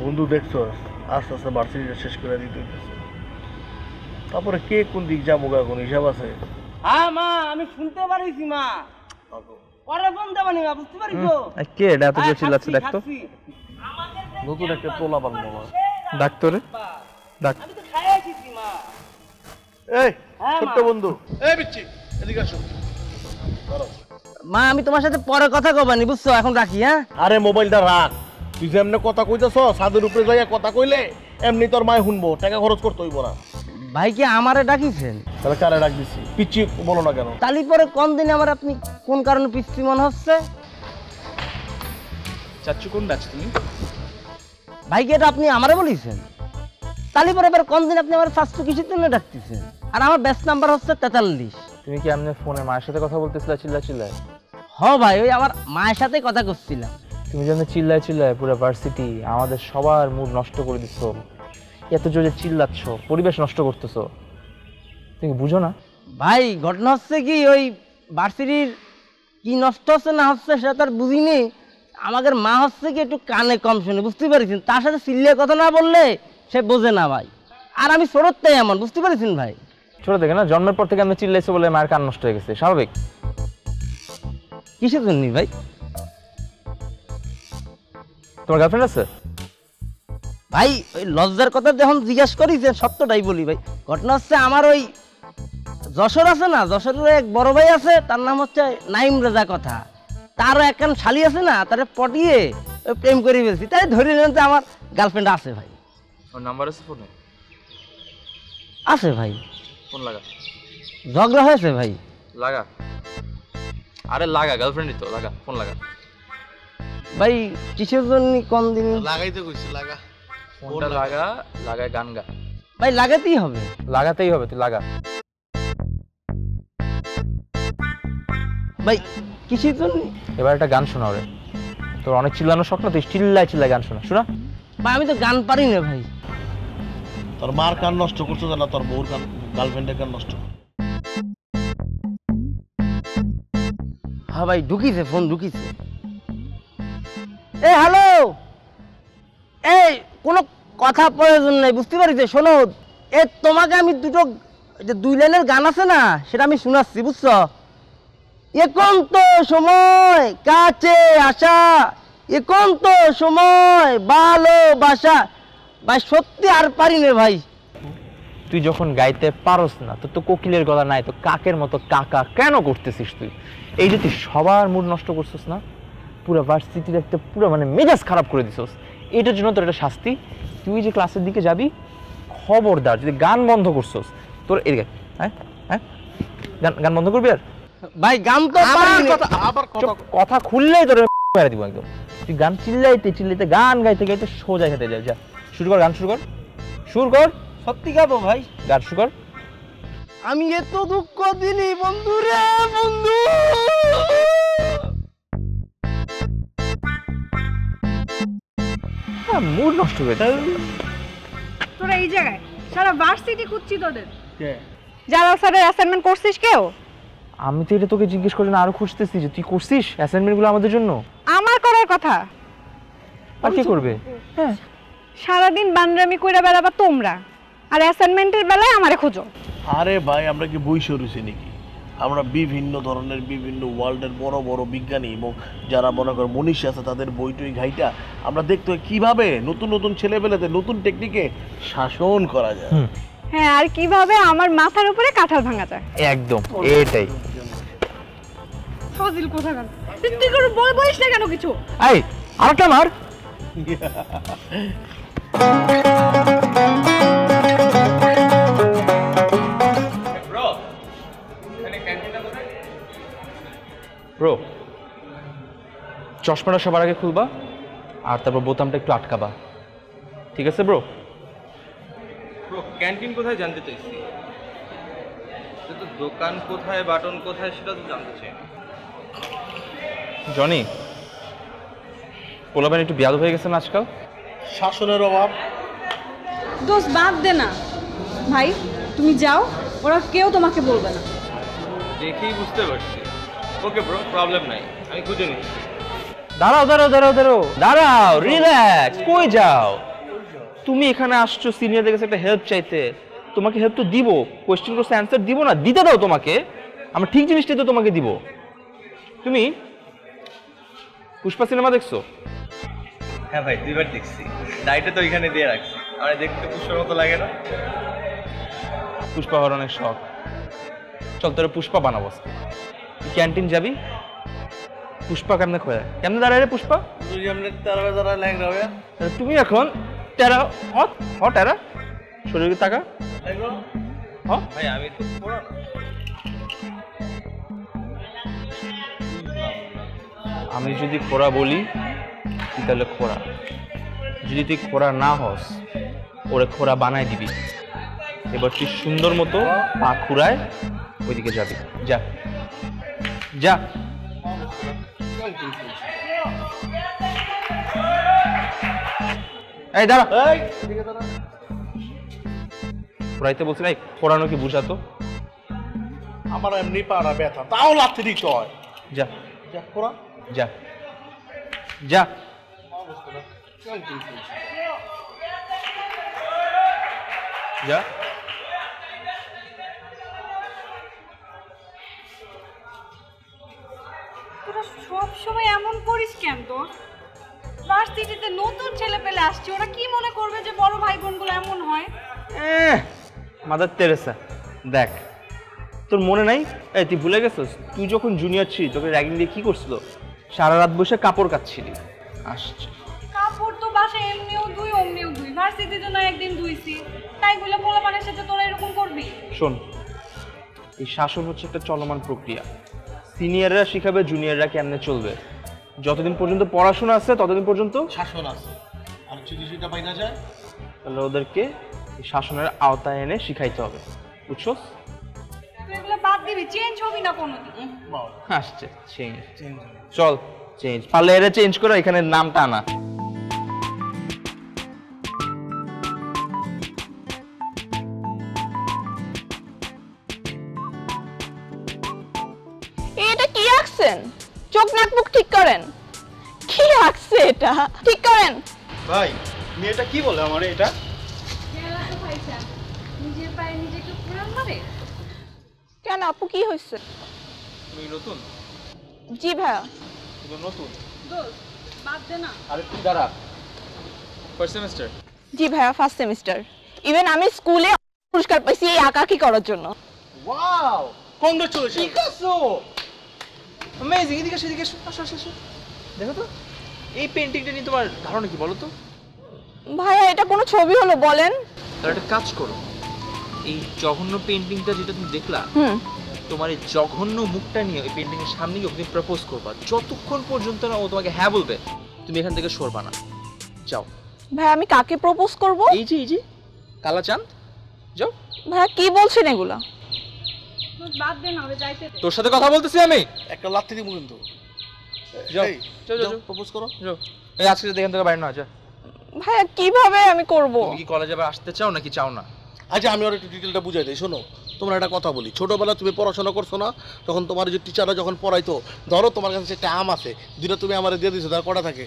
বন্ধু দেখছো আস্তে আস্তে ভার্সিটিটা শেষ করে দিতে হইতেছে, তারপরে কে কোন দিক যাবো কোন হিসাব আছে? হ্যাঁ মা, আমি শুনতে পারিছি মা। পরে ফোন দেবানি মা, বুঝতে পারিছো? কে এটা এত জোরে চিল্লাচ্ছে দেখতো? নতুন একটা পোলা বানবো মা। ডাক্তারে ডাক। আমি তো খাইয়ে আসিছি মা। এই হ্যাঁ, ছোট্ট মা। বন্ধু, এই বিচ্ছি এদিকে আসো। মা আমি তোমার সাথে পরে কথা কবানি, বুঝছো? এখন রাখি। হ্যাঁ আরে মোবাইলটা রাখ, তুই যে এমনি কথা কইতেছ ছাদের উপরে যাইয়া কথা কইলে এমনি তোর মায় শুনবো, টাকা খরচ করতে হইব না। ভাই কি আমারে ডাকিছেন? তাহলে কারে ডাক দিছি? পিচ্ছি বলো না কেন? তালি পরে কোন দিনে আমার আপনি কোন কারণে পিস্তি মনে হচ্ছে? চাচ্চু কোন ডাকছ তুমি? ভাই কি এটা আপনি আমারে বলিছেন? তালি পরে এবার কোন দিন আপনি আমার ফার্স্ট কিসের জন্য ডাকতেছেন? আর আমার ব্যাচ নাম্বার হচ্ছে 43। তুমি কি আমনে ফোনে মায়ের সাথে কথা বলতেছিলা চিল্লায়? হ ভাই, ওই আমার মায়ের সাথে কথা করছিলাম। তুমি যেন চিল্লায় পুরো ভার্সিটি আমাদের সবার মুড নষ্ট করে দিচ্ছ, এত জোরে চিল্লাচ্ছ, পরিবেশ নষ্ট করতেছো, তুমি বুঝো না? ভাই ঘটনা হচ্ছে কি, ওই ভার্সিটির কি নষ্ট হচ্ছে না হচ্ছে সেটা তার বুঝিনি। আমাদের মা হচ্ছে কি একটু কানে কম শুনে, বুঝতে পারছেন? তার সাথে চিল্লিয়ে কথা না বললে সে বোঝে না ভাই। আর আমি ছোটটাই এমন, বুঝতে পারছেন ভাই? ছোট থেকে না, জন্মের পর থেকে আমি চিল্লাইছো বলে মায়ের কান নষ্ট হয়ে গেছে, স্বাভাবিক। কিসের জন্য ভাই? তোমার গার্লফ্রেন্ড আছে? ভাই ওই লজ্জার কথা যখন জিজ্ঞাসা করি যে সত্যটাই বলি ভাই। ঘটনা হচ্ছে আমার ওই যশোর আছে না, যশোরের এক বড় ভাই আছে, তার নাম হচ্ছে নাইম রেজা কথা। তারও একখান শালি আছে না, তারে পটিয়ে প্রেম করে ফেলছি, তাই ধরে নেন যে আমার গার্লফ্রেন্ড আছে ভাই। ওর নাম্বার আছে ফোনে? আছে ভাই। ফোন লাগা। ঝগড়া হয়েছে ভাই। লাগা, আরে লাগা, গার্লফ্রেন্ডই তো, লাগা, ফোন লাগা। ভাই কিসের জন্য কোন দিন? লাগাইতে কইছি, লাগা ফোনটা লাগা, লাগায় গান গা। ভাই লাগাতেই হবে। লাগাতেই হবে, তুই লাগা। ভাই কিসের জন্য? এবার একটা গান শোনা ওরে, তোর অনেক চিল্লানো শখ না, তুই চিল্লায় গান শোনা। শোনা ভাই আমি তো গান পারি না ভাই। তোর মার কান নষ্ট করছো না, তোর বউর কান, গার্লফ্রেন্ডের কান নষ্ট। হ্যাঁ ভাই ঢুকিছে, ফোন ঢুকিছে। এ হ্যালো, এই কোনো কথা প্রয়োজন নাই, বুঝতে পারিস? শোনো, এ তোমাকে আমি দুটো যে 2 লাইনের গান আছে না, সেটা আমি শোনাচ্ছি, বুঝছো? একান্ত সময় কাছে আসা, একান্ত সময় ভালোবাসা। ভাই সত্যি আর পারি না ভাই। তুই যখন গাইতে পারস না, তোর তো কোকিলের গলা নাই, তো কাকের মতো কাকা কেন করতেছিস তুই? এই যে তুই সবার মুড নষ্ট করছিস না, পুরো ভার্সিটির একটা পুরো মানে মেজাজ খারাপ করে দিছিস, এটার জন্য তোর একটা শাস্তি। তুই যে ক্লাসের দিকে যাবি, খবরদার যদি গান বন্ধ করছিস, তোর এদিকে হ্যাঁ হ্যাঁ গান বন্ধ করবি। আর ভাই গান তো পারি না। কথা খুললেই তোর মেরে দিব একদম। তুই গান চিল্লাইতে গান গাইতে গাইতে সোজা খেতে যাও। যা শুরু কর, গান শুরু কর। সত্যি গাবো ভাই, গান শুরু কর। আমি এত দুঃখ দিলি বন্ধু রে বন্ধু। মুড নষ্ট হয়ে যায়। তোরা এই জায়গায় সারা ভার্সিটি খুঁজছি তোদের। কে? জালাল স্যারের অ্যাসাইনমেন্ট করছিস কেউ? আমি তো এটা তোকে জিজ্ঞেস করি না, আরো খুঁজতেছি যে তুই করছিস অ্যাসাইনমেন্ট গুলো আমাদের জন্য। আমার করার কথা, আর কি করবে? হ্যাঁ সারাদিন বানরামি কইরা বেড়াবা তোমরা, আর অ্যাসাইনমেন্টের বেলায় আমারে খোঁজো। আরে ভাই আমরা কি বই সরুছি নাকি? আমরা বিভিন্ন ধরনের বিভিন্ন ওয়ার্ল্ডের বড় বড় বিজ্ঞানী এবং যারা মনে কর মনীষী আছে তাদের বই টই ঘাইটা আমরা দেখতে হয় কিভাবে নতুন নতুন ছেলেপেলেদের নতুন টেকনিকে শাসন করা যায়। হ্যাঁ, আর কিভাবে আমার মাথার উপরে কাঁঠাল ভাঙা যায়। একদম এটাই। ফাজিল কোথাকার, তুই করে বলিস না কেন কিছু? এই আরেকটা মার। ব্রো, চশমাটা সবার আগে খুলবা আর তারপর বোতামটা একটু আটকাবা, ঠিক আছে ব্রো? ব্রো ক্যান্টিন কোথায় জানতে চাইছি, তো দোকান কোথায় বাটন কোথায় সেটা তো জানতে চাই। জনি, পোলাবেন একটু বিয়াদ হয়ে গেছে না আজকাল? শাসনের অভাব। দোষ বাদ দে না ভাই, তুমি যাও, ওরা কেউ তোমাকে বলবে না। দেখেই বুঝতে পারছি। ওকে ব্রো, প্রবলেম নাই, আমি খুঁজে নিচ্ছি। দাঁড়াও, রিল্যাক্স। কই যাও? তুমি এখানে আসছো সিনিয়রদের কাছে একটা হেল্প চাইতে, তোমাকে হেল্প তো দিব, কোয়েশ্চেন করতে অ্যান্সার দিব না, দিতে দাও তোমাকে, আমরা ঠিক জিনিসটাই তো তোমাকে দিব। তুমি পুষ্পা সিনেমা দেখছো? হ্যাঁ ভাই, 2বার দেখছি। ডাইটে তো এখানে দিয়ে রাখছি, আমার দেখতে পুষ্পার মতো লাগে না? পুষ্পা হওয়ার অনেক শখ, চল তোরা পুষ্পা বানাবো। ক্যান্টিন যাবি? পুষ্পা কেমনে খোয়া, কেমনে দাঁড়ায় রে পুষ্পা? তুই এমনি তারা যারা ল্যাংরা হবে তাহলে তুমি এখন টেরা হ টেরা শরীরে টাকা হ। ভাই আমি তো পড়া না। আমি যদি খোরা বলি তুই তাহলে খোরা, যদি তুই খোরা না হস ওরে খোরা বানাই দিবি। এবার তুই সুন্দর মতো পা খুরায় ওইদিকে যাবি, যা যা। এই দাঁড়া, খোরাইতে বলছি না, খোরানো কি বুঝাতো? আমার এমনি পাড়া ব্যথা, তাও লাথি দিতে হয়। যা যা খোরা, যা যা। যা তোরা সব সময় এমন করিস কেন? তো ভার্সিটিতে নতুন ছেলে পেলে আসছে, ওরা কি মনে করবে যে বড় ভাই বোনগুলো এমন হয়? মাদার তেরেসা, দেখ তোর মনে নাই? এই তুই ভুলে গেছিস তুই যখন জুনিয়র ছিলি তোকে র্যাগিং দিয়ে কি করছিল? সারা রাত বসে কাপড় কাচ্ছিলি। আসছে কাপড় তো বাসায় এমনিও ধুই অমনিও ধুই, ভার্সিটিতে না একদিন ধুইছি, তাই বলে পোলাপানের সাথে তোরা এরকম করবি? শোন, এই শাসন হচ্ছে একটা চলমান প্রক্রিয়া। সিনিয়ররা শিখাবে জুনিয়ররা কেমনে চলবে। যতদিন পর্যন্ত পড়াশোনা আছে ততদিন পর্যন্ত শাসন আছে, আর যদি সেটা পাই না যায় তাহলে ওদেরকে এই শাসনের আওতায় এনে শিখাইতে হবে, বুঝছস? তুই এগুলো বাদ দিবি, চেঞ্জ হবি না কোনোদিন। আসছে চেঞ্জ, চল চেঞ্জ, পারলে এরা চেঞ্জ করে এখানে নামটা আনা। এটা কি আঁকছেন? চোখ নাক মুখ ঠিক করেন। কি আঁকছে এটা? ঠিক করেন। ভাই মেয়েটা কি বলে আমার এটা? নিজের পায়ে নিজেকে পুরান মারে। কেন আপু কি হয়েছে? তুমি নতুন? জি ভাইয়া। তুমি নতুন? দোস্ত বাদ দে না। আরে তুই দাঁড়া, ফার্স্ট সেমিস্টার? জি ভাইয়া, ফার্স্ট সেমিস্টার। ইভেন আমি স্কুলে পুরস্কার পাইছি এই আঁকাকি করার জন্য। Wow, congratulation. Picasso, amazing. এদিকে সেদিকে আসো আসো আসো, দেখো তো এই পেইন্টিংটা নিয়ে তোমার ধারণা কি বলো তো? ভাইয়া এটা কোনো ছবি হলো বলেন? তাহলে একটা কাজ করো, এই জঘন্য পেইন্টিংটা যেটা তুমি দেখলা, হুম। তোমার এই জঘন্য মুখটা নিয়ে ওই পেইন্টিং এর সামনে গিয়ে তুমি প্রপোজ করবা। যতক্ষণ পর্যন্ত না ও তোমাকে হ্যাঁ বলবে তুমি এখান থেকে সরবা না। যাও। ভাইয়া আমি কাকে প্রপোজ করব? এই যে কালাচাঁদ, যাও। ভাইয়া কি বলছেন এগুলা? দোস্ত বাদ দে না, ওরে যাইতে দে। তোর সাথে কথা বলতেছি আমি। একটা লাথি দিব কিন্তু। যাও এই, যাও যাও প্রপোজ করো। যাও। এই আজকে যদি এখান থেকে বাইরে না যা। ভাইয়া কিভাবে আমি করব? তুমি কি কলেজে আবার আসতে চাও নাকি চাও না? আচ্ছা আমি আর একটু ডিটেলটা বুঝাই দিই, শোনো। তোমরা একটা কথা বলি, ছোটবেলা তুমি পড়াশোনা করছো না, তখন তোমার যে টিচাররা যখন পড়াইতো, ধরো তোমার কাছে একটা আম আছে, দুইটা তুমি আমার দিয়ে দিছো, তার কটা থাকে?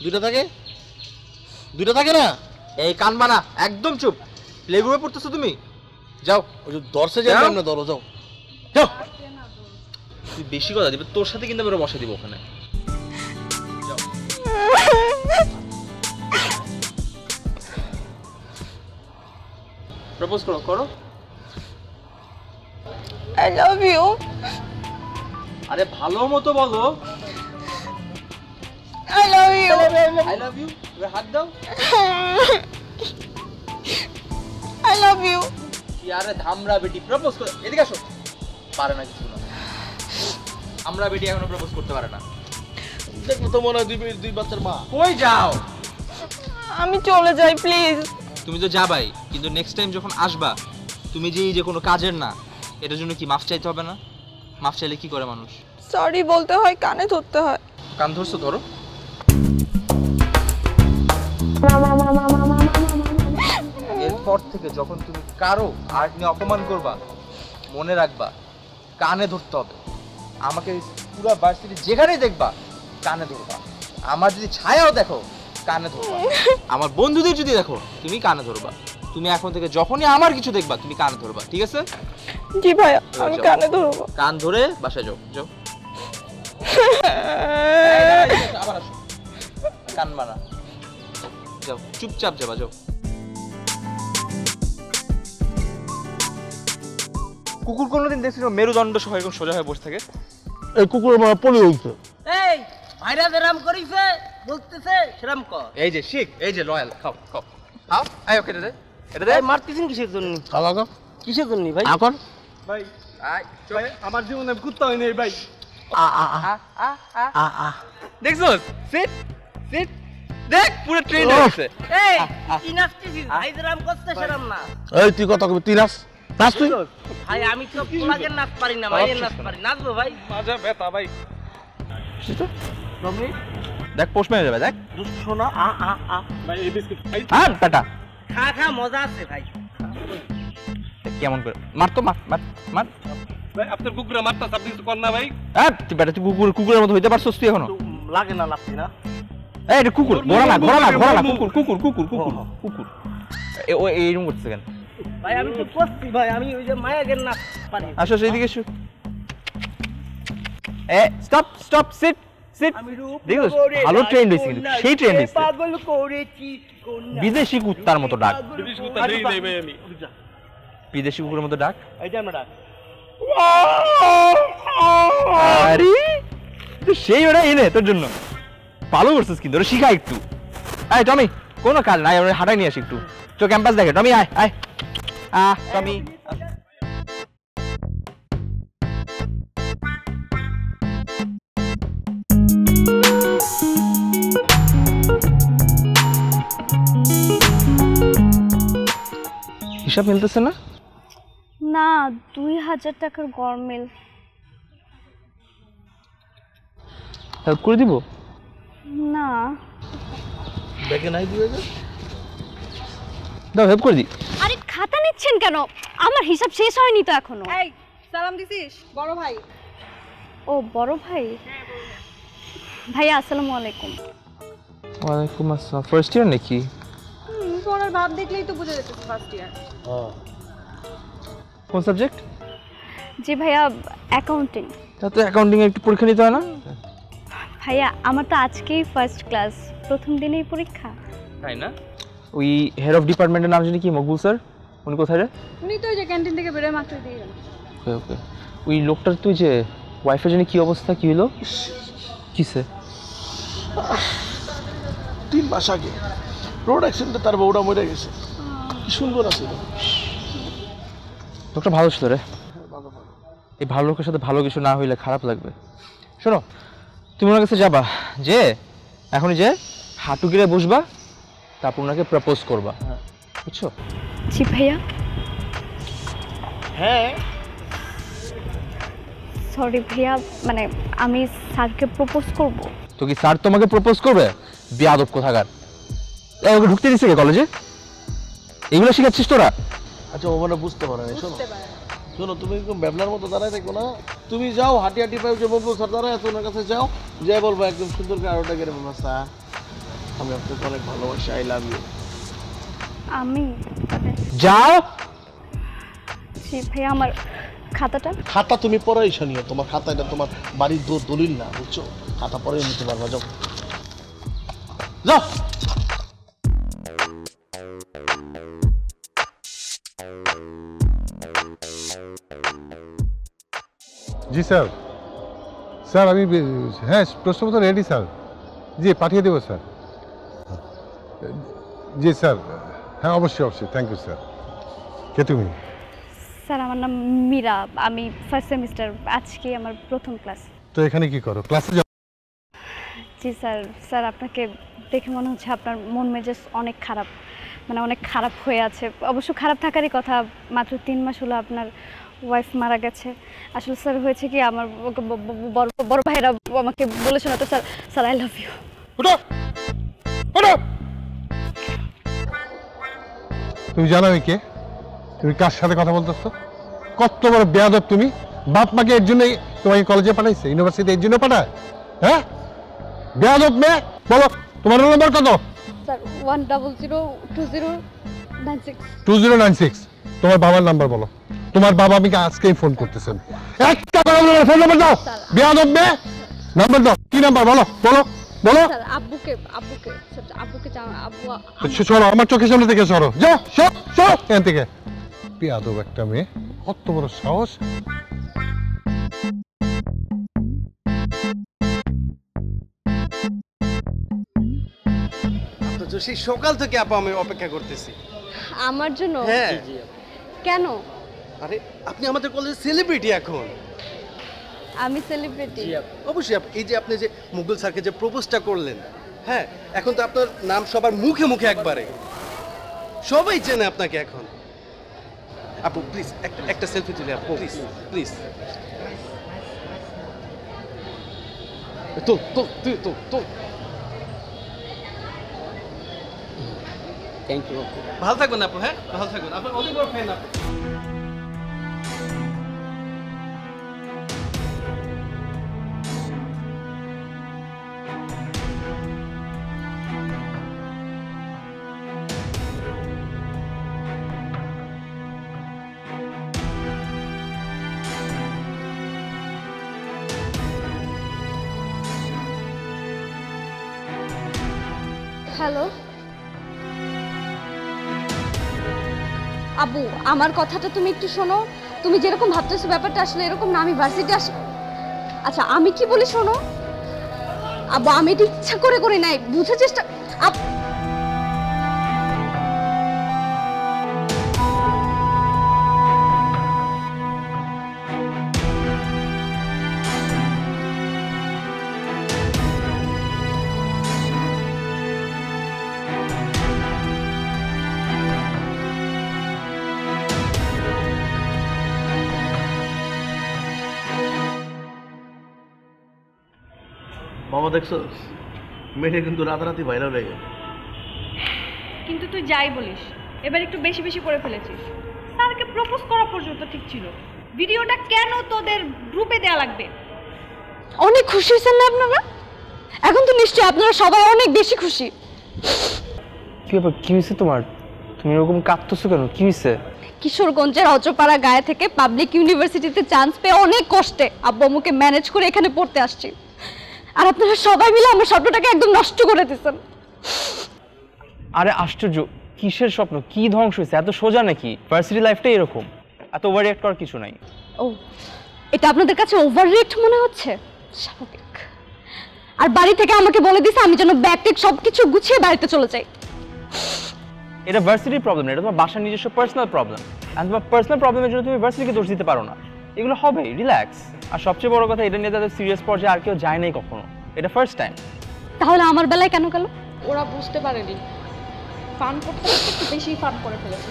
দুইটা থাকে? দুইটা থাকে না? এই কানবা না, একদম চুপ। প্লে গ্রুপে পড়তেছো তুমি? যাও। ওই যে দর্শে যাই যাও। আমরা, ধরো যাও যাও। তুই বেশি কথা দিবে, তোর সাথে কিন্তু আমরা বসে দিব ওখানে। যাও। প্রপোজ করো করো। I love you. আরে ভালো মতো বলো। I love you. I love you. এবার হাত দাও। I love you. আরে ধামরা বেটি, প্রপোজ করো। এদিকে আসো। পারে না কিছু না, আমরা বেটি এখনো প্রপোজ করতে পারে না। দেখো তো মনে হয় দুই বাচ্চার মা। কই যাও? আমি চলে যাই প্লিজ। তুমি তো যাবাই, কিন্তু নেক্সট টাইম যখন আসবা তুমি যে কোনো কাজের না, এটার জন্য কি মাফ চাইতে হবে না? মাফ চাইলে কি করে মানুষ? সরি বলতে হয়, কানে ধরতে হয়। কান ধরছো, ধরো। এরপর থেকে যখন তুমি কারো আর্ট নিয়ে অপমান করবা, মনে রাখবা কানে ধরতে হবে। আমাকে পুরো ভার্সিটি যেখানেই দেখবা কানে ধরবা। আমার যদি ছায়াও দেখো কানে ধরবা। আমার বন্ধুদের যদি দেখো তুমি কানে ধরবা। তুমি এখন থেকে যখনই আমার কিছু দেখবা তুমি কানে ধরবা, ঠিক আছে? জি ভাইয়া, আমি কানে ধরবো। কান ধরে বাসায় যাও, যাও। আবার আসো, কান মারা যাও, চুপচাপ যাবা, যাও। কুকুর কোনোদিন দেখছিস মেরুদণ্ড সহ এরকম সোজা হয়ে বসে থাকে? এই কুকুরের মারা পড়ে হইছে। এই ভাইরা যেরাম করিছে বলতেছে সেরাম কর। এই যে শিখ, এই যে লয়াল, খাও খাও খাও। আয় ওকে দে, এটা দে। এই মারতেছেন কিসের জন্য? খাওয়া কিসের জন্য ভাই? এখন ভাই আয় ভাই আমার জীবনে কুত্তা হয় নাই ভাই। দেখছস? সিট সিট, দেখ পুরো ট্রেন হয়ে গেছে। এই কি নাচতেছিস? ভাই যেরাম করছে সেরাম না। এই তুই কথা কবি, তুই নাচ নাচ তুই। ভাই আমি তো পোলাগের নাচ পারি না, ভাইয়ের নাচ পারি। নাচবো ভাই? মাজা ব্যথা ভাই। রমি দেখ পোস্ট মেরে যাবে, দেখ। শোনা ভাই এই বিস্কুট ভাই। হ্যাঁ টাটা। খা খা মজা আছে ভাই। কেমন করে মার তো, মার মার মার। ভাই আপনার কুকুরা মারতাছ, আপনি কিছু কর না ভাই। হ্যাঁ তুই বেটা, তুই কুকুরের মতো হইতে পারছস তুই এখনো? লাগে না লাগছি না। এই এটা কুকুর, ঘোড়া না ঘোড়া না ঘোড়া না, কুকুর কুকুর কুকুর কুকুর কুকুর। ও এইরকম করছে কেন? ভাই আমি তো করছি ভাই, আমি ওই যে মায়াগের নাচ পারি। আসো এইদিকে এসো। Stop stop, sit sit. আমি রূপ দেখো ভালো ট্রেন্ড হইছে, কিন্তু সেই ট্রেন্ড হইছে। পাগল করেছি কন্যা। বিদেশি কুত্তার মতো ডাক, বিদেশি কুত্তা দেই দেই ভাই আমি। বিদেশি কুকুরের মতো ডাক। এই যে আমরা আরে তো সেই ওটা এনে তোর জন্য ভালো করছিস, কিন্তু ওরা শিখা একটু। এই টমি, কোনো কাজ নাই, ওরা হাঁটাই নিয়ে আসি একটু। তো ক্যাম্পাস দেখে টমি, আয় আয় টমি। হিসাব মিলতেছে না? না, 2000 টাকার গরমিল। হেল্প করে দিব? না দেখে নাই দিবে যে। দাও হেল্প করে দি। আরে খাতা নিচ্ছেন কেন? আমার হিসাব শেষ হয়নি তো এখনো। এই সালাম দিছিস বড় ভাই? ও বড় ভাই। ভাইয়া আসসালামু আলাইকুম। ওয়ালাইকুম আসসালাম। ফার্স্ট ইয়ার নাকি? তোমার ভাব দেখলেই তো বুঝে যেতেছে ফার্স্ট ইয়ার। কোন সাবজেক্ট? জি ভাইয়া অ্যাকাউন্টিং। তা তো অ্যাকাউন্টিং এর একটু পরীক্ষা নিতে হয় না? ভাইয়া আমার তো আজকেই ফার্স্ট ক্লাস, প্রথম দিনেই পরীক্ষা। তাই না? ওই হেড অফ ডিপার্টমেন্টের নাম জানি কি, মকবুল স্যার? উনি কোথায় রে? উনি তো ওই যে ক্যান্টিন থেকে বেরোয় মাত্র দিয়ে গেল। ওকে ওকে। ওই লোকটার তুই যে ওয়াইফের জানি কি অবস্থা, কি হলো? কিসে? 3 মাস আগে রোড অ্যাক্সিডেন্টে তার বউটা মরে গেছে। কি সুন্দর আছে। লোকটা ভালো ছিল রে। এই ভালো লোকের সাথে ভালো কিছু না হইলে খারাপ লাগবে। শোনো, তুমি ওনার কাছে যাবা, যে এখনই যে হাঁটু গিরে বসবা, তারপর ওনাকে প্রপোজ করবা, বুঝছো? জি ভাইয়া। হ্যাঁ সরি ভাইয়া, মানে আমি স্যারকে প্রপোজ করব। তো কি স্যার তোমাকে প্রপোজ করবে? বেয়াদব কোথাকার। ওকে ঢুকতে দিচ্ছে কে কলেজে? এগুলো শিখাচ্ছিস তোরা? আচ্ছা ও মানে বুঝতে পারে না। শোনো শোনো, তুমি একদম ব্যাবলার মতো দাঁড়ায় থাকো না। তুমি যাও হাঁটি হাঁটি পাই, যে বলবো স্যার দাঁড়ায় আছে ওনার কাছে যাও, যাই বলবো একদম সুন্দর করে আরোটা গেলে বলবো স্যার আমি আপনাকে অনেক ভালোবাসি, আই লাভ ইউ। আমি যাও। জি ভাইয়া, আমার খাতাটা। খাতা তুমি পরেই শুনিও, তোমার খাতা এটা তোমার বাড়ির দলিল না, বুঝছো? খাতা পরে নিতে পারবা, যাও যাও। জি স্যার। স্যার আমি হ্যাঁ প্রশ্নপত্র রেডি স্যার। জি পাঠিয়ে দেবো স্যার। জি স্যার, হ্যাঁ অবশ্যই অবশ্যই, থ্যাংক ইউ স্যার। কে তুমি? স্যার আমার নাম মীরা, আমি ফার্স্ট সেমিস্টার, আজকে আমার প্রথম ক্লাস। তো এখানে কি করো? ক্লাসে যাও? জি স্যার। স্যার আপনাকে দেখে মনে হচ্ছে আপনার মন মেজাজ অনেক খারাপ, মানে অনেক খারাপ হয়ে আছে। অবশ্য খারাপ থাকারই কথা, মাত্র 3 মাস হলো আপনার ওয়াইফ মারা গেছে। আসলে স্যার হয়েছে কি, আমার বড় ভাইরা আমাকে বলেছিল তো sir. Sir I love you. তুমি জানো আমি কে? তুমি কার সাথে কথা বলতেছো? কত বড় বেয়াদব তুমি! বাপ মাকে এর জন্যই তোমাকে কলেজে পাঠাইছে, ইউনিভার্সিটি এর জন্য পাঠায়? হ্যাঁ বেয়াদব মেয়ে। বলো তোমার রোল নাম্বার কত? স্যার 1002096 2096 তোমার বাবার নাম্বার বলো। তোমার বাবা আমাকে আজকেই ফোন করতেছেন। একটা কথা বলো, ফোন নাম্বার দাও। বেয়াদব মেয়ে, নাম্বার দাও। কি নাম্বার বলো বলো বলো। স্যার আব্বুকে আব্বু সরো, আমার চোখের সামনে থেকে সরো। যাও সর সর এখান থেকে। বেয়াদব একটা মেয়ে, কত বড় সাহস। তো সেই সকাল থেকে আপা আমি অপেক্ষা করতেছি। আমার জন্য? হ্যাঁ। কেন? আরে আপনি আমাদের কলেজের সেলিব্রিটি এখন। আমি সেলিব্রিটি? অবশ্যই। এই যে আপনি যে মুঘল স্যারকে যে প্রপোজটা করলেন, হ্যাঁ, এখন তো আপনার নাম সবার মুখে মুখে একবারে, সবাই চেনে আপনাকে এখন। আপু প্লিজ একটা সেলফি তুলে আপু, প্লিজ প্লিজ। তো থ্যাংক ইউ। ভালো থাকবেন আপু। হ্যাঁ ভালো থাকবেন, আপনার অনেক বড় ফ্যান আপু। হ্যালো আব্বু, আমার কথাটা তুমি একটু শোনো। তুমি যেরকম ভাবতেছো ব্যাপারটা আসলে এরকম না। আমি ভার্সিটি আচ্ছা আমি কি বলি শোনো আব্বু, আমি এটা ইচ্ছা করে করি নাই, বুঝার চেষ্টা। মামা দেখছো মেয়েটা কিন্তু রাতারাতি ভাইরাল হয়ে গেল। কিন্তু তুই যাই বলিস, এবার একটু বেশি বেশি করে ফেলেছিস। স্যারকে প্রপোজ করা পর্যন্ত ঠিক ছিল, ভিডিওটা কেন তোদের গ্রুপে দেয়া লাগবে? অনেক খুশি হয়েছেন না আপনারা? এখন তো নিশ্চয়ই আপনারা সবাই অনেক বেশি খুশি। কি ব্যাপার, কি হয়েছে তোমার? তুমি এরকম কাঁদতেছো কেন? কি হয়েছে? কিশোরগঞ্জের অজপাড়া গায়ে থেকে পাবলিক ইউনিভার্সিটিতে চান্স পেয়ে অনেক কষ্টে আব্বু আম্মুকে ম্যানেজ করে এখানে পড়তে আসছি, আর আপনারা সবাই মিলে আমার স্বপ্নটাকে একদম নষ্ট করে দিয়েছেন। আরে আশ্চর্য, কিসের স্বপ্ন? কি ধ্বংস হয়েছে? এত সোজা নাকি? ভার্সিটি লাইফটাই এরকম, এত ওভার রিঅ্যাক্ট করার কিছু নাই। ও, এটা আপনাদের কাছে ওভার রিঅ্যাক্ট মনে হচ্ছে? স্বাভাবিক। আর বাড়ি থেকে আমাকে বলে দিয়েছে আমি যেন ব্যাগ টেক সবকিছু গুছিয়ে বাড়িতে চলে যাই। এটা ভার্সিটির প্রবলেম না, এটা তোমার বাসার নিজস্ব পার্সোনাল প্রবলেম। আর তোমার পার্সোনাল প্রবলেমের জন্য তুমি ভার্সিটিকে দোষ দিতে পারো না। এগুলো হবে, রিল্যাক্স। আর সবচেয়ে বড় কথা, এটা নিয়ে তাদের সিরিয়াস পর্যায়ে আর কেউ যায় নাই কখনো, এটা ফার্স্ট টাইম। তাহলে আমার বেলায় কেন গেল? ওরা বুঝতে পারেনি, ফান করতে একটু বেশি ফান করে ফেলেছে।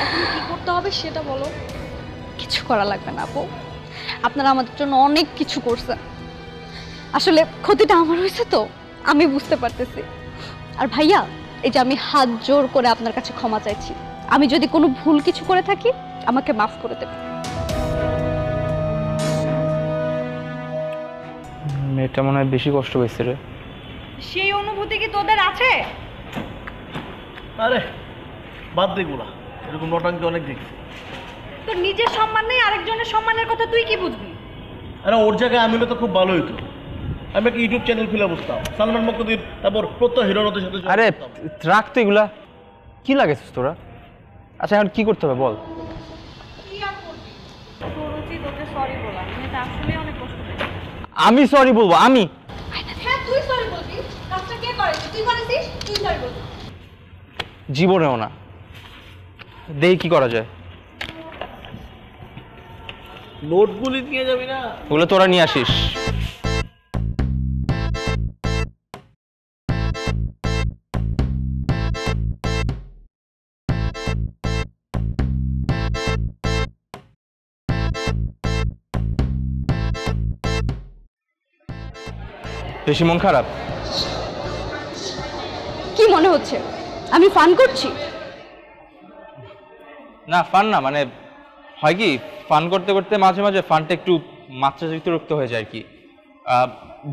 এখন কি করতে হবে সেটা বলো। কিছু করা লাগবে না আপু, আপনারা আমাদের জন্য অনেক কিছু করছেন। আসলে ক্ষতিটা আমার হয়েছে তো, আমি বুঝতে পারতেছি। আর ভাইয়া, এই যে আমি হাত জোর করে আপনার কাছে ক্ষমা চাইছি। আমি যদি কোনো ভুল কিছু করে থাকি আমাকে মাফ করে দেবেন। মেয়েটা মনে হয় বেশি কষ্ট পেয়েছে রে। সেই অনুভূতি কি তোদের আছে? আরে বাদ দে গুলা, এরকম নটাঙ্কি অনেক দেখছি। তোর নিজের সম্মান নেই, আরেকজনের সম্মানের কথা তুই কি বুঝবি? আরে ওর জায়গায় আমি হলে তো খুব ভালো হইতো। আমি একটা ইউটিউব চ্যানেল খুলে বসতাম, সালমান মুক্তাদির, তারপর প্রত্যয় হিরোনদের সাথে। আরে রাখ তো এগুলা, কি লাগেছিস তোরা? আচ্ছা এখন কি করতে হবে বল? কি আর করবি? তোর উচিত ওকে সরি বলা। মেয়েটা আসলে অনেক কষ্ট পেয়েছে। আমি সরি বলবো? আমি? হ্যাঁ তুই সরি বলবি। কাজটা কে করেছে? তুই করেছিস, তুই সরি বলবি। জীবনেও না। দেখি কি করা যায়। নোটগুলি নিয়ে যাবি না? ওগুলো তোরা নিয়ে আসিস। বেশি মন খারাপ? কি মনে হচ্ছে আমি ফান করছি? না ফান না, মানে হয় কি, ফান করতে করতে মাঝে মাঝে ফানটা একটু মাত্রাতিরিক্ত হয়ে যায় আর কি।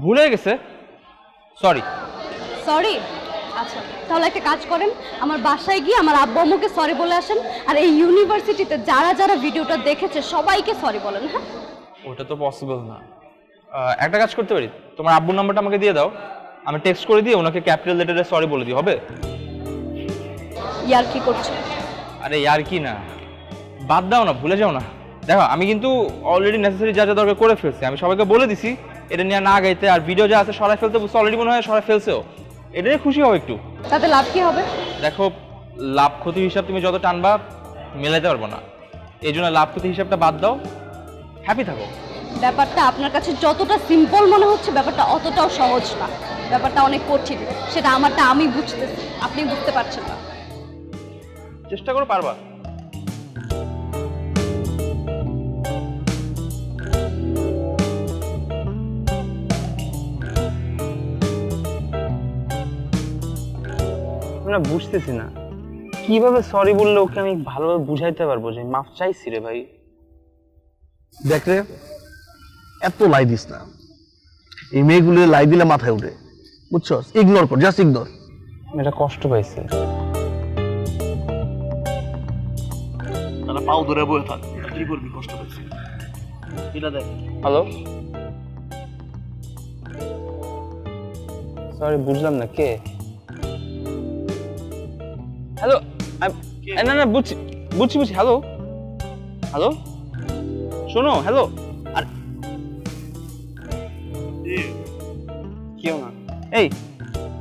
ভুল হয়ে গেছে, সরি। সরি? আচ্ছা তাহলে একটা কাজ করেন, আমার বাসায় গিয়ে আমার আব্বু আম্মুকে সরি বলে আসেন, আর এই ইউনিভার্সিটিতে যারা যারা ভিডিওটা দেখেছে সবাইকে সরি বলেন। হ্যাঁ ওটা তো পসিবল না। একটা কাজ করতে পারি, তোমার আব্বুর নাম্বারটা আমাকে দিয়ে দাও, আমি টেক্সট করে দিয়ে ওনাকে ক্যাপিটাল লেটারে সরি বলে দিই, হবে? ইয়ার কি করছো? আরে ইয়ার কি না, বাদ দাও না, ভুলে যাও না। দেখো আমি কিন্তু অলরেডি নেসেসারি যা যা দরকার করে ফেলছি, আমি সবাইকে বলে দিছি এটা নিয়ে না গাইতে, আর ভিডিও যা আছে সরাই ফেলতে বলছে, অলরেডি মনে হয় সরাই ফেলছেও। এটা নিয়ে খুশি হও একটু। তাতে লাভ কি হবে? দেখো লাভ ক্ষতি হিসাব তুমি যত টানবা মেলাইতে পারবো না, এই জন্য লাভ ক্ষতি হিসাবটা বাদ দাও, হ্যাপি থাকো। ব্যাপারটা আপনার কাছে যতটা সিম্পল মনে হচ্ছে ব্যাপারটা অতটাও সহজ না, ব্যাপারটা অনেক কঠিন, সেটা আমারটা আমি বুঝতেছি, আপনি বুঝতে পারছেন না। চেষ্টা করো, পারবা। আমরা বুঝতেছি না কিভাবে সরি বললে ওকে আমি ভালোভাবে বুঝাইতে পারবো যে মাফ চাইছি রে ভাই। দেখ রে, এত লাই দিস না, এই মেয়েগুলো লাই দিলে মাথায় উঠে, বুঝছো? ইগনোর কর, জাস্ট ইগনোর। এটা কষ্ট পাইছে, তারা পাও ধরে বয়ে থাক, কি করবি? কষ্ট পাইছে এটা দেখ। হ্যালো, সরি বুঝলাম না, কে? হ্যালো, না না বুঝছি বুঝছি বুঝছি, হ্যালো হ্যালো, শোনো, হ্যালো। আর কেউ না, এই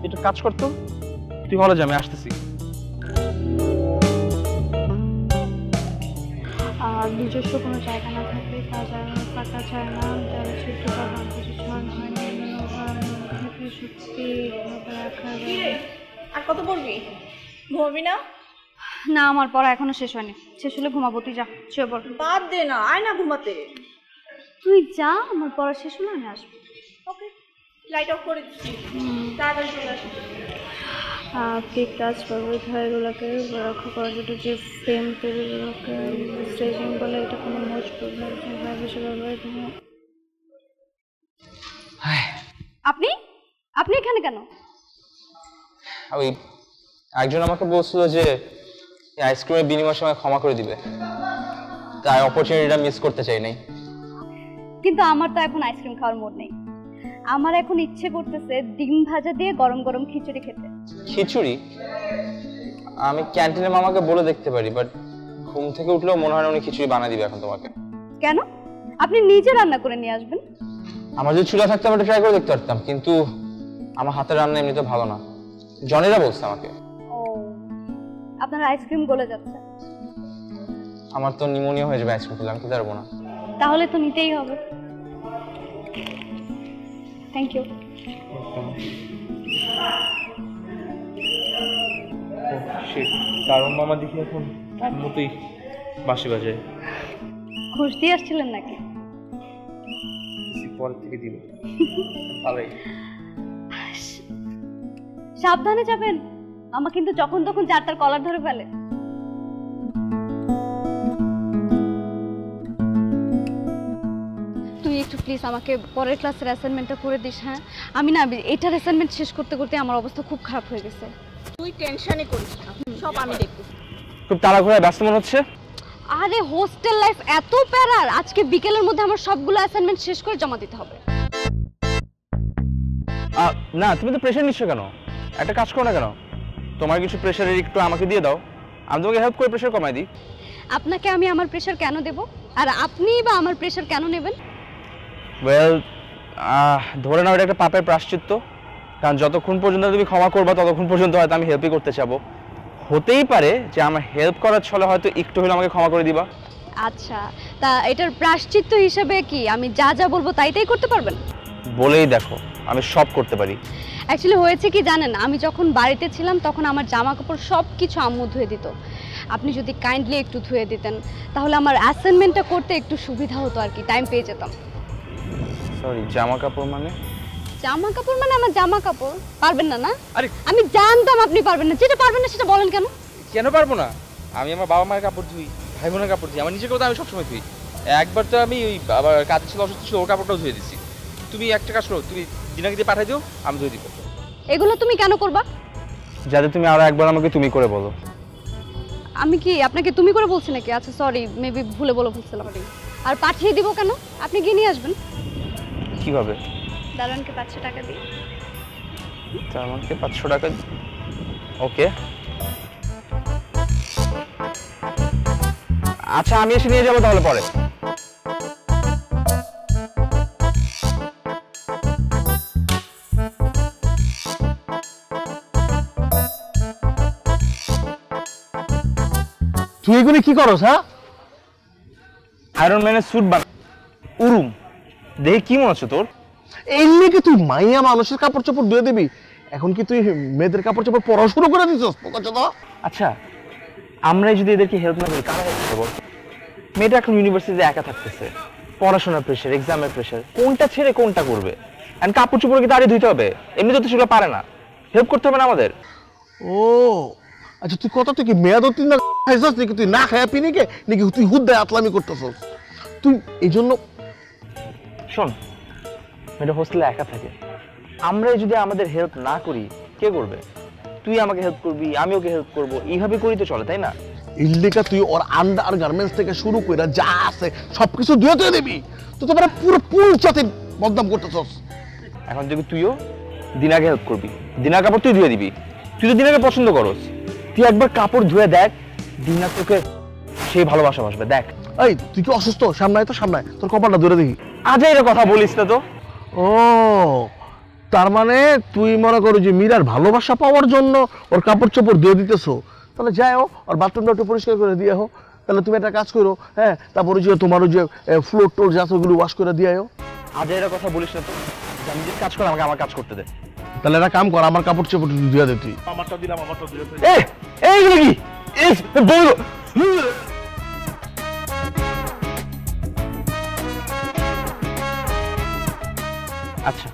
একটু কাজ করতো, তুই হলে যা, আমি আসতেছি। নিজস্ব কোনো জায়গা না থাকলে কাটা যায় না, যারা ছোট্ট বা কম্পোজিশন সত্যি রাখা যায়। আর কত পড়বি? ঘুমাবি না? না, আমার পড়া এখনো শেষ হয়নি, শেষ হলে ঘুমাবো। তুই যা, শুয়ে পড়। বাদ দে না, আয় না ঘুমাতে। তুই যা, আমার পড়া শেষ হলে আমি আসবো। ওকে, লাইট অফ করে দিচ্ছি, তাড়াতাড়ি চলে আসবি। পিক কাজ ব্যবহৃত হয় এগুলোকে রক্ষা করার জন্য যে ফ্রেম তৈরিগুলোকে স্টেজিং বলে, এটা কোনো মোজ প্রবলেম বেশি ব্যবহৃত হয়। আপনি আপনি এখানে কেন? ওই একজন আমাকে বলছিল যে আইসক্রিমের বিনিময়ের সময় ক্ষমা করে দিবে, তাই অপরচুনিটিটা মিস করতে চাই নাই। কিন্তু আমার তো এখন আইসক্রিম খাওয়ার মুড নেই, আমার এখন ইচ্ছে করতেছে ডিম ভাজা দিয়ে গরম গরম খিচুড়ি খেতে। খিচুড়ি? আমি ক্যান্টিনে মামাকে বলে দেখতে পারি, বাট ঘুম থেকে উঠলেও মনে হয় না উনি খিচুড়ি বানিয়ে দিবে এখন তোমাকে। কেন? আপনি নিজে রান্না করে নিয়ে আসবেন। আমার যদি চুলা থাকতো আমি ট্রাই করে দেখতে পারতাম, কিন্তু আমার হাতের রান্না এমনিতে ভালো না, জনিরা বলছে আমাকে। ও, আপনার আইসক্রিম গলে যাচ্ছে। আমার তো নিউমোনিয়া হয়ে যাবে আইসক্রিম খেলে, আমি খেতে পারবো না। তাহলে তো নিতেই হবে। Thank you. দারুণ মামা দেখি এখন মতোই বাঁশি বাজায়। ঘুষ দিয়ে আসছিলেন নাকি? পরের থেকে দিব। ভালোই। সাবধানে যাবেন, আমা কিন্তু যখন তখন চারটার কলার ধরে ফেলে। তুই একটু প্লিজ আমাকে পরের ক্লাসের অ্যাসাইনমেন্টটা করে দিস। হ্যাঁ, আমি না এটার অ্যাসাইনমেন্ট শেষ করতে করতে আমার অবস্থা খুব খারাপ হয়ে গেছে। তুই টেনশনই করিস না, সব আমি দেখব। খুব তাড়াহুড়োয় ব্যস্ত মনে হচ্ছে। আরে হোস্টেল লাইফ এত প্যারার, আজকে বিকেলের মধ্যে আমার সবগুলো অ্যাসাইনমেন্ট শেষ করে জমা দিতে হবে। না তুমি তো প্রেশার নিচ্ছ কেন? একটা কাজ করো না কেন, তোমার কিছু প্রেশারের একটু আমাকে দিয়ে দাও, আমি তোমাকে হেল্প করে প্রেশার কমাই দিই। আপনাকে আমি আমার প্রেশার কেন দেব, আর আপনি বা আমার প্রেশার কেন নেবেন? ওয়েল, ধরে নাও এটা একটা পাপের প্রায়শ্চিত্ত, কারণ যতক্ষণ পর্যন্ত তুমি ক্ষমা করবা ততক্ষণ পর্যন্ত হয়তো আমি হেল্পই করতে চাবো। হতেই পারে যে আমার হেল্প করার ছলে হয়তো একটু হলে আমাকে ক্ষমা করে দিবা। আচ্ছা, তা এটার প্রায়শ্চিত্ত হিসেবে কি আমি যা যা বলবো তাই করতে পারবেন? বলেই দেখো, আমি সব করতে পারি। অ্যাকচুয়ালি হয়েছে কি জানেন, আমি যখন বাড়িতে ছিলাম তখন আমার জামা কাপড় সব কিছু আম্মু ধুয়ে দিত। আপনি যদি কাইন্ডলি একটু ধুয়ে দিতেন তাহলে আমার অ্যাসাইনমেন্টটা করতে একটু সুবিধা হতো আর কি, টাইম পেয়ে যেতাম। সরি, জামা কাপড় মানে? জামা কাপড় মানে আমার জামা কাপড়। পারবেন না? না আরে আমি জানতাম আপনি পারবেন না, যেটা পারবেন না সেটা বলেন কেন? কেন পারবো না? আমি আমার বাবা মায়ের কাপড় ধুই, ভাই বোনের কাপড় ধুই, আমার নিজের কথা আমি সবসময় ধুই। একবার তো আমি ওই আবার কাজ ছিল, অসুস্থ ছিল, ওর কাপড়টাও ধুয়ে দিছি। তুমি একটা কাজ করো, তুমি দিনাকে দিয়ে পাঠাই দিও, আমি ধুয়ে দিব। এগুলো তুমি কেন করবা? যাতে তুমি আরো একবার আমাকে তুমি করে বলো। আমি কি আপনাকে তুমি করে বলছি নাকি? আচ্ছা সরি, মেবি ভুলে বলে ফেলছিলাম। আর পাঠিয়ে দিব কেন? আপনি গিয়ে নিয়ে আসবেন। কিভাবে? দারোয়ানকে 500 টাকা দিই। তার মানে 500 টাকা। ওকে, আচ্ছা আমি এসে নিয়ে যাবো তাহলে পরে। তুই এগুলি কি করস? হ্যাঁ, আয়রন ম্যানের স্যুট বানা উরুম দেখে কি মনে হচ্ছে তোর? এই নিয়ে কি তুই মাইয়া মানুষের কাপড় চোপড় ধুয়ে দিবি? এখন কি তুই মেয়েদের কাপড় চোপড় পরা শুরু করে দিছিস? আচ্ছা আমরাই যদি এদেরকে হেল্প না করি কারা হেল্প করবো? মেয়েটা এখন ইউনিভার্সিটিতে একা থাকতেছে, পড়াশোনার প্রেশার, এক্সামের প্রেশার, কোনটা ছেড়ে কোনটা করবে? এন্ড কাপড় চোপড় কি তারই ধুইতে হবে? এমনি তো সেগুলো পারে না, হেল্প করতে হবে না আমাদের? ও আচ্ছা, তুই কত তুই কি মেয়াদ উত্তীর্ণ খাইছস নাকি? তুই না খায়া পিনি কে নাকি তুই হুদ্দায় আতলামি করতেছস? তুই এই জন্য শোন, মেয়েটা হোস্টেলে একা থাকে, আমরাই যদি আমাদের হেল্প না করি কে করবে? তুই আমাকে হেল্প করবি, আমি ওকে হেল্প করবো, এইভাবে করি তো চলে, তাই না? ইল্লিকা তুই ওর আন্ডার গার্মেন্টস থেকে শুরু করে যা আছে সবকিছু ধুয়ে ধুয়ে দিবি। তো তোমরা পুরো পুল জাতির বদনাম করতেছস। এখন যদি তুইও দিনাকে হেল্প করবি, দিনার কাপড় তুই ধুয়ে দিবি। তুই তো দিনাকে পছন্দ করস, তুই একবার কাপড় ধুয়ে দেখ, দিনা তোকে সেই ভালোবাসা বাসবে, দেখ। এই তুই কি অসুস্থ? সামনে তো সামনে তোর কপালটা ধরে দেখি। আজ এর কথা বলিস না তো। ও তার মানে তুই মনে করো যে মীরার ভালোবাসা পাওয়ার জন্য ওর কাপড় চোপড় ধুয়ে দিতেছো? তাহলে যাও ওর বাথরুমটা একটু পরিষ্কার করে দিয়ে হো। তাহলে তুমি একটা কাজ করো, হ্যাঁ, তারপরে যে তোমারও যে ফ্লোর টোর যা ওগুলো ওয়াশ করে দিয়ে আও। আজ এর কথা বলিস না তো, আমি যে কাজ কর আমাকে আমার কাজ করতে দে। তাহলে একটা কাম কর, আমার কাপড় চোপড় ধুয়ে দে তুই। আমারটা দিলাম, আমারটা ধুয়ে দে। এইগুলো কি? আচ্ছা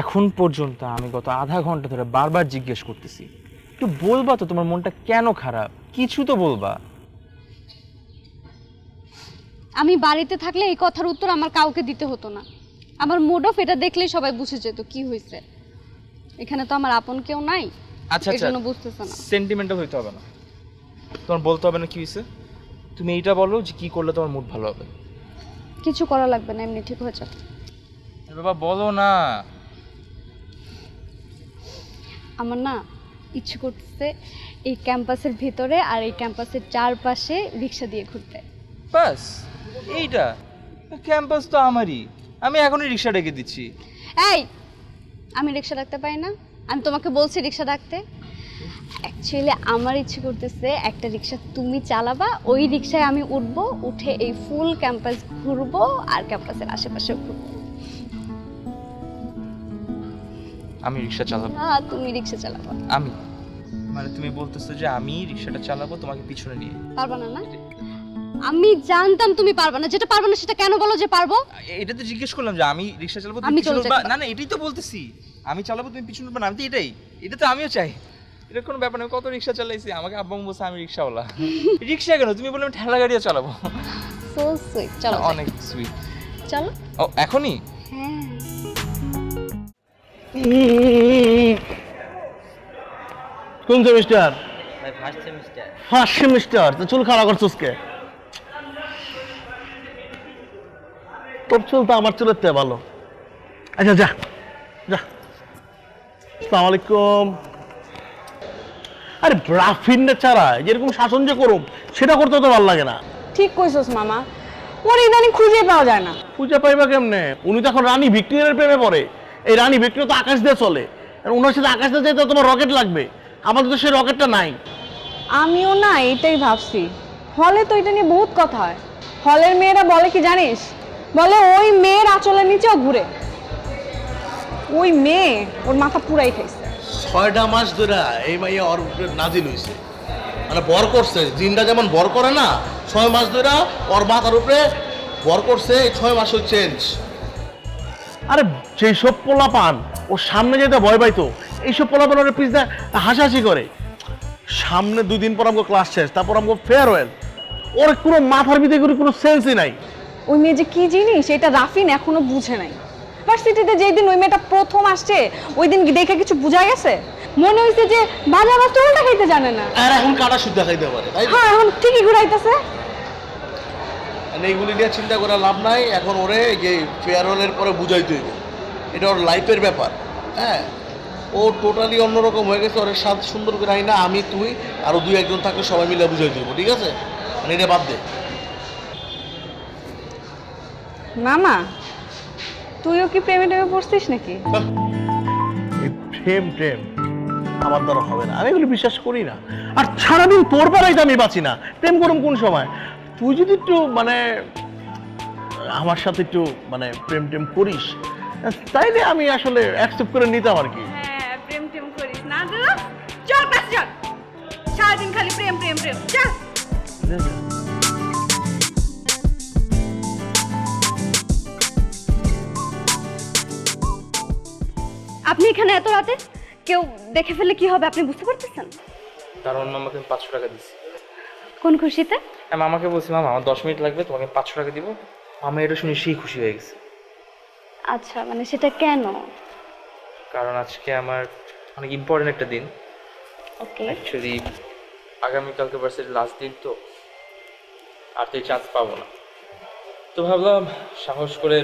এখন পর্যন্ত আমি গত আধা ঘন্টা ধরে বারবার জিজ্ঞেস করতেছি, একটু বলবা তো তোমার মনটা কেন খারাপ? কিছু তো বলবা। আমি বাড়িতে থাকলে এই কথার উত্তর আমার কাউকে দিতে হতো না। আমার মুড অফ এটা দেখলেই সবাই বুঝে যেত কি হয়েছে। এখানে তো আমার আপন কেউ নাই, আচ্ছা এর জন্য বুঝতেছ না। সেন্টিমেন্টাল হইতে হবে না, তোমার বলতে হবে না কি হয়েছে। তুমি এইটা বলো যে কি করলে তোমার মুড ভালো হবে। কিছু করা লাগবে না, এমনি ঠিক হয়ে যাবে। বাবা বলো না। আমার না ইচ্ছে করতেছে এই ক্যাম্পাসের ভিতরে আর এই ক্যাম্পাসের চারপাশে রিক্সা দিয়ে ঘুরতে। বাস এইটা? ক্যাম্পাস তো আমারই, আমি এখনই রিক্সা ডেকে দিচ্ছি। এই আমি রিক্সা ডাকতে পারি না? আমি তোমাকে বলছি রিক্সা ডাকতে। অ্যাকচুয়ালি আমার ইচ্ছে করতেছে একটা রিক্সা তুমি চালাবা, ওই রিক্সায় আমি উঠবো, উঠে এই ফুল ক্যাম্পাস ঘুরবো আর ক্যাম্পাসের আশেপাশে ঘুরবো। আমি রিক্সা চালাবো? হ্যাঁ তুমি রিক্সা চালাবা। আমি মানে তুমি বলতেছো যে আমি রিক্সাটা চালাবো তোমাকে পিছনে নিয়ে? পারবা না? না আমি জানতাম তুমি পারবা না, যেটা পারবা না সেটা কেন বলো যে পারবো? এটা তো জিজ্ঞেস করলাম যে আমি রিক্সা চালাবো তুমি পিছনে উঠবা। না না এটাই তো বলতেছি, আমি চালাবো তুমি পিছনে উঠবা না, আমি তো এটাই, এটা তো আমিও চাই। এটা কোনো ব্যাপার না, কত রিক্সা চালাইছি, আমাকে আব্বা বলছে আমি রিক্সাওয়ালা। রিক্সা কেন? তুমি বললে আমি ঠেলা গাড়িও চালাবো। সো সুইট, চলো অনেক সুইট। চলো। ও এখনই? হ্যাঁ। কোন সেমিস্টার? ভাই ফার্স্ট সেমিস্টার। First semester? তো চুল খাড়া করছিস কে? তোর চুল তো আমার চুলের থেকে ভালো। আচ্ছা যা যা। আসসালামু আলাইকুম। আরে ব্রাফিনটা ছাড়া যেরকম শাসন যে করুম সেটা করতে তো ভালো লাগে না। ঠিক কইছস মামা, ওর ইদানিং খুঁজে পাওয়া যায় না। খুঁজে পাইবা কেমনে? উনি তো এখন রানী ভিক্টোরিয়ার প্রেমে পড়ে। এই রানী ভিক্টোরিয়া তো আকাশ দিয়ে চলে, ওনার সাথে আকাশ দিয়ে যেতে তোমার রকেট লাগবে, আমাদের তো সেই রকেটটা নাই। আমিও না এটাই ভাবছি। হলে তো এটা নিয়ে বহুত কথা হয়। হলের মেয়েরা বলে কি জানিস, বলে ওই মেয়ের আঁচলের নিচেও ঘুরে। ওই মেয়ে ওর মাথা পুরাই খাইছে। 6টা মাস ধরে এই মাইয়া ওর উপরে নাজিল হইছে, মানে বর করছে। জিনটা যেমন বর করে না, 6 মাস ধরে ওর মাথার উপরে বর করছে। এই 6 মাস চেঞ্জ। আরে যেই সব পোলা পান ওর সামনে যেতে ভয় পাইতো, এইসব পোলা পান ওর পিছনে হাসাহাসি করে। সামনে 2 দিন পর আমাকে ক্লাস শেষ, তারপর আমাকে ফেয়ারওয়েল। ওর কোনো মাথার ভিতরে কোনো সেন্সই নাই। ওই মেয়ে যে কি জিনিস এটা রাফিন এখনো বুঝে নাই। ভার্সিটিতে যেই দিন ওই মেয়েটা প্রথম আসছে ওই দিন দেখে কিছু বোঝা গেছে? মনে হইছে যে ভাজা মাছটা উল্টা খাইতে জানে না। আর এখন কাটা শুদ্ধ খাইতে পারে, তাই না? হ্যাঁ, এখন ঠিকই ঘুরাইতেছে। মানে এইগুলি নিয়ে চিন্তা করার লাভ নাই। এখন ওরে যে ফেয়ারওয়েলের পরে বুঝাইতে হইবে, এটা ওর লাইফের ব্যাপার। হ্যাঁ, ও টোটালি অন্যরকম হয়ে গেছে। ওর সাথ সুন্দর করে আই না, আমি তুই আরো 2-1 জন থাকলে সবাই মিলে বুঝাইতে হইব, ঠিক আছে? মানে এটা বাদ দে। মামা, তুইও কি প্রেমে টেমে পড়ছিস নাকি? প্রেম প্রেম আমার দ্বারা হবে না, আমি এগুলো বিশ্বাস করি না। আর সারাদিন তোর বেলায় আমি বাঁচি না, প্রেম করুম কোন সময়? তুই যদি একটু মানে আমার সাথে একটু মানে প্রেম টেম করিস, তাইলে আমি আসলে অ্যাকসেপ্ট করে নিতাম আর কি। হ্যাঁ, প্রেম টেম করিস না দাদা, চল ক্লাস চল, সারাদিন খালি প্রেম প্রেম প্রেম, চল। আপনি এখানে এত রাতে, কেউ দেখে ফেললে কি হবে আপনি বুঝতে পারতেছেন? কারণ মামাকে আমি 500 টাকা দিচ্ছি। কোন খুশিতে? আমি মামাকে বলছি মামা আমার 10 মিনিট লাগবে, তোমাকে 500 টাকা দিব। মামা এটা শুনে সেই খুশি হয়ে গেছে। আচ্ছা, মানে সেটা কেন? কারণ আজকে আমার অনেক ইম্পর্টেন্ট একটা দিন। ওকে। অ্যাকচুয়ালি আগামীকালকে ভার্সিটির লাস্ট দিন, তো আর তো এই চান্স পাবো না। তো ভাবলাম সাহস করে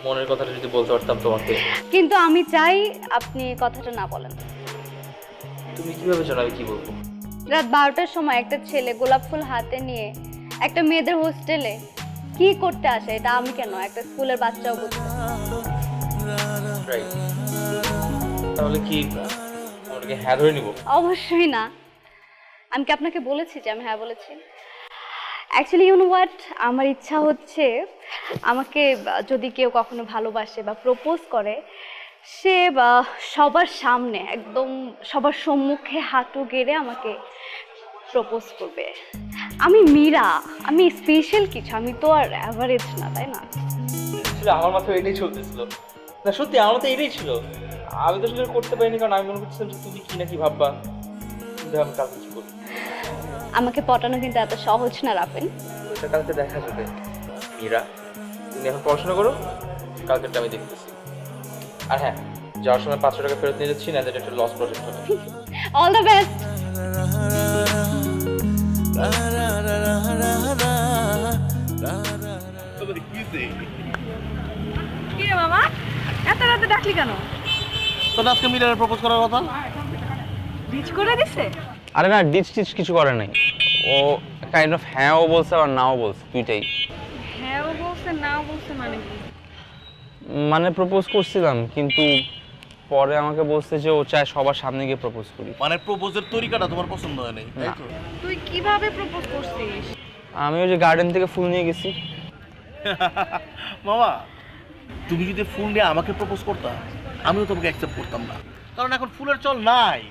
মনের কথাটা যদি বলতে পারতাম তোমাকে। কিন্তু আমি চাই আপনি কথাটা না বলেন। তুমি কিভাবে জানো আমি কি বলবো? রাত 12টার সময় একটা ছেলে গোলাপ ফুল হাতে নিয়ে একটা মেয়েদের হোস্টেলে কি করতে আসে, এটা আমি কেন, একটা স্কুলের বাচ্চাও বুঝতে। রাইট, তাহলে কি ওটাকে হ্যাঁ ধরে নিব? অবশ্যই না। আমি কি আপনাকে বলেছি যে আমি হ্যাঁ বলেছি? অ্যাকচুয়ালি ইউ নো হোয়াট, আমার ইচ্ছা হচ্ছে আমাকে যদি কেউ কখনো ভালোবাসে বা প্রপোজ করে, সে সবার সামনে একদম সবার সম্মুখে হাঁটু গেড়ে আমাকে প্রপোজ করবে। আমি মীরা, আমি স্পেশাল কিছু, আমি তো আর অ্যাভারেজ না, তাই না? আমার মাথায় এটাই চলতেছিল। না সত্যি আমার মাথায় এটাই ছিল। আমি তো আসলে করতে পারিনি, কারণ আমি মনে করছিলাম যে তুমি কি না কি ভাববা। কিন্তু আমি কাল কিছু করি। আমাকে পটানো কিন্তু এত সহজ না রাফেল। ওটা কালকে দেখা যাবে। মীরা, তুমি এখন পড়াশোনা করো, কালকেরটা আমি দেখতেছি। আর হ্যাঁ, যাওয়ার সময় 500 টাকা ফেরত নিয়ে যাচ্ছি, না এটা একটা লস প্রজেক্ট হবে। All the best. কি রে মামা, এত রাতে ডাকলি কেন? তোর আজকে মিরারে প্রপোজ করার কথা। ডিচ করে দিছে? আরে না, ডিচ টিচ কিছু করে নাই। ও কাইন্ড অফ হ্যাঁও বলছে আর নাও বলছে, দুইটাই। হ্যাঁও বলছে নাও বলছে মানে কি? মানে প্রপোজ করছিলাম, কিন্তু পরে আমাকে বলছে যে ও চায় সবার সামনে গিয়ে প্রপোজ করি। মানে প্রপোজের তরিকাটা তোমার পছন্দ হয় নাই, তাই তো? তুই কিভাবে প্রপোজ করছিস? আমি ওই যে গার্ডেন থেকে ফুল নিয়ে গেছি। মামা, তুমি যদি ফুল নিয়ে আমাকে প্রপোজ করতা, আমিও তোমাকে অ্যাকসেপ্ট করতাম না, কারণ এখন ফুলের চল নাই।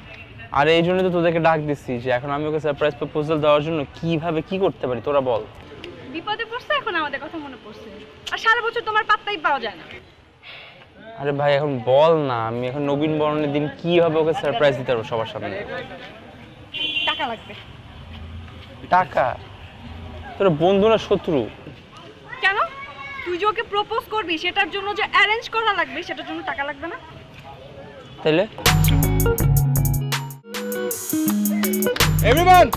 আর এই জন্যই তো তোদেরকে ডাক দিচ্ছি যে এখন আমি ওকে সারপ্রাইজ প্রপোজাল দেওয়ার জন্য কিভাবে কি করতে পারি তোরা বল। বিপদে পড়ছে, এখন আমাদের কথা মনে পড়ছে। আর সারা বছর তোমার পাত্তাই পাওয়া যায় না। আরে ভাই এখন বল না, আমি এখন নবীন বরণের দিন কিভাবে ওকে সারপ্রাইজ দিতে পারবো সবার সামনে? টাকা লাগবে। টাকা? তোর বন্ধু না শত্রু? কেন? তুই যে ওকে প্রপোজ করবি সেটার জন্য যে অ্যারেঞ্জ করা লাগবে সেটার জন্য টাকা লাগবে না? তাইলে everyone,